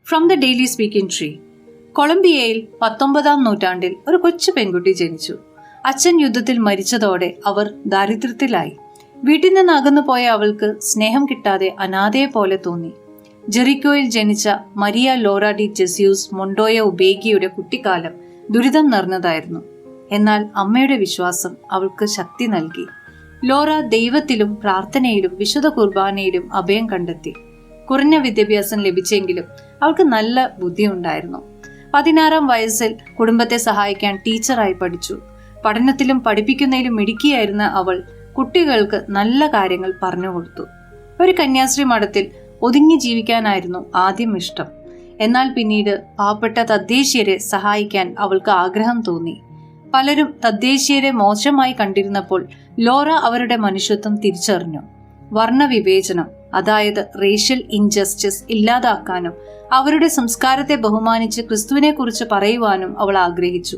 From the daily speaking tree. കൊളംബിയയിൽ 19-ാം നൂറ്റാണ്ടിൽ ഒരു കൊച്ചു പെൺകുട്ടി ജനിച്ചു. അച്ഛൻ യുദ്ധത്തിൽ മരിച്ചതോടെ അവർ ദാരിദ്ര്യത്തിലായി. വീട്ടിൽ നിന്ന് അകന്നു പോയ അവൾക്ക് സ്നേഹം കിട്ടാതെ അനാഥയെ പോലെ തോന്നി. ജെറിക്കോയിൽ ജനിച്ച മരിയ ലോറ ഡി ജെസ്യൂസ് മൊണ്ടോയ ഉബേഗിയുടെ കുട്ടിക്കാലം ദുരിതം നിറഞ്ഞതായിരുന്നു. എന്നാൽ അമ്മയുടെ വിശ്വാസം അവൾക്ക് ശക്തി നൽകി. ലോറ ദൈവത്തിലും പ്രാർത്ഥനയിലും വിശുദ്ധ കുർബാനയിലും അഭയം കണ്ടെത്തി. കുറഞ്ഞ വിദ്യാഭ്യാസം ലഭിച്ചെങ്കിലും അവൾക്ക് നല്ല ബുദ്ധിയുണ്ടായിരുന്നു. 16-ാം വയസ്സിൽ കുടുംബത്തെ സഹായിക്കാൻ ടീച്ചറായി പഠിച്ചു. പഠനത്തിലും പഠിപ്പിക്കുന്നതിലും മിടുക്കിയായിരുന്ന അവൾ കുട്ടികൾക്ക് നല്ല കാര്യങ്ങൾ പറഞ്ഞുകൊടുത്തു. ഒരു കന്യാസ്ത്രീ മഠത്തിൽ ഒതുങ്ങി ജീവിക്കാനായിരുന്നു ആദ്യം ഇഷ്ടം. എന്നാൽ പിന്നീട് പാവപ്പെട്ട തദ്ദേശീയരെ സഹായിക്കാൻ അവൾക്ക് ആഗ്രഹം തോന്നി. പലരും തദ്ദേശീയരെ മോശമായി കണ്ടിരുന്നപ്പോൾ ലോറ അവരുടെ മനുഷ്യത്വം തിരിച്ചറിഞ്ഞു. വർണ്ണവിവേചനം, അതായത് റേഷ്യൽ ഇൻജസ്റ്റിസ് ഇല്ലാതാക്കാനും അവരുടെ സംസ്കാരത്തെ ബഹുമാനിച്ച് ക്രിസ്തുവിനെ കുറിച്ച് പറയുവാനും അവൾ ആഗ്രഹിച്ചു.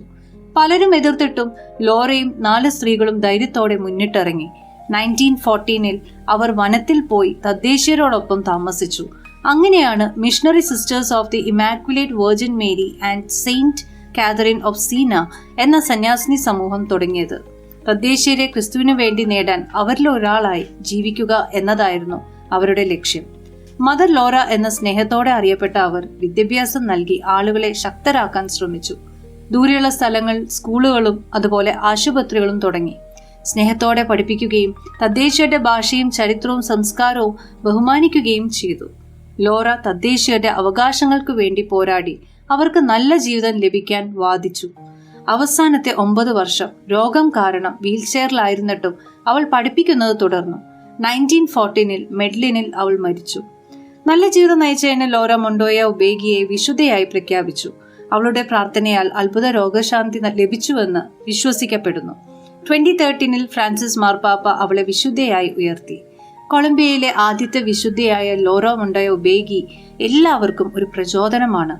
പലരും എതിർത്തിട്ടും ലോറയും 4 സ്ത്രീകളും ധൈര്യത്തോടെ മുന്നിട്ടിറങ്ങി. 1914-ൽ അവർ വനത്തിൽ പോയി തദ്ദേശീയരോടൊപ്പം താമസിച്ചു. അങ്ങനെയാണ് missionary sisters of the immaculate virgin Mary and saint Catherine of Siena എന്ന സന്യാസിനി സമൂഹം തുടങ്ങിയത്. തദ്ദേശീയരെ ക്രിസ്തുവിനു വേണ്ടി നേടാൻ അവരിൽ ഒരാളായി ജീവിക്കുക എന്നതായിരുന്നു അവരുടെ ലക്ഷ്യം. മദർ ലോറ എന്ന സ്നേഹത്തോടെ അറിയപ്പെട്ട അവർ വിദ്യാഭ്യാസം നൽകി ആളുകളെ ശക്തരാക്കാൻ ശ്രമിച്ചു. ദൂരെയുള്ള സ്ഥലങ്ങൾ സ്കൂളുകളും അതുപോലെ ആശുപത്രികളും തുടങ്ങി. സ്നേഹത്തോടെ പഠിപ്പിക്കുകയും തദ്ദേശീയരുടെ ഭാഷയും ചരിത്രവും സംസ്കാരവും ബഹുമാനിക്കുകയും ചെയ്തു. ലോറ തദ്ദേശീയരുടെ അവകാശങ്ങൾക്ക് വേണ്ടി പോരാടി അവർക്ക് നല്ല ജീവിതം ലഭിക്കാൻ വാദിച്ചു. അവസാനത്തെ 9 വർഷം രോഗം കാരണം വീൽചെയറിലായിരുന്നിട്ടും അവൾ പഠിപ്പിക്കുന്നത് തുടർന്നു. 1914-ൽ മെഡ്ലിനിൽ അവൾ മരിച്ചു. നല്ല ജീവിതം നയിച്ചതിന് ലോറ മൊണ്ടോയ ഉബേഗിയെ വിശുദ്ധയായി പ്രഖ്യാപിച്ചു. അവളുടെ പ്രാർത്ഥനയാൽ അത്ഭുത രോഗശാന്തി ലഭിച്ചുവെന്ന് വിശ്വസിക്കപ്പെടുന്നു. 2013-ൽ ഫ്രാൻസിസ് മാർപ്പാപ്പ അവളെ വിശുദ്ധയായി ഉയർത്തി. കൊളംബിയയിലെ ആദ്യത്തെ വിശുദ്ധയായ ലോറ മൊണ്ടോയ ഉബേഗി എല്ലാവർക്കും ഒരു പ്രചോദനമാണ്.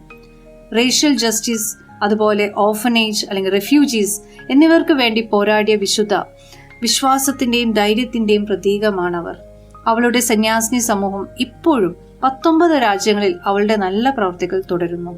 റേഷ്യൽ ജസ്റ്റിസ്, അതുപോലെ ഓർഫനേജ് അല്ലെങ്കിൽ റെഫ്യൂജീസ് എന്നിവർക്ക് വേണ്ടി പോരാടിയ വിശുദ്ധ വിശ്വാസത്തിന്റെയും ധൈര്യത്തിന്റെയും പ്രതീകമാണവർ. അവളുടെ സന്യാസിനി സമൂഹം ഇപ്പോഴും 19 രാജ്യങ്ങളിൽ അവളുടെ നല്ല പ്രവർത്തികൾ തുടരുന്നു.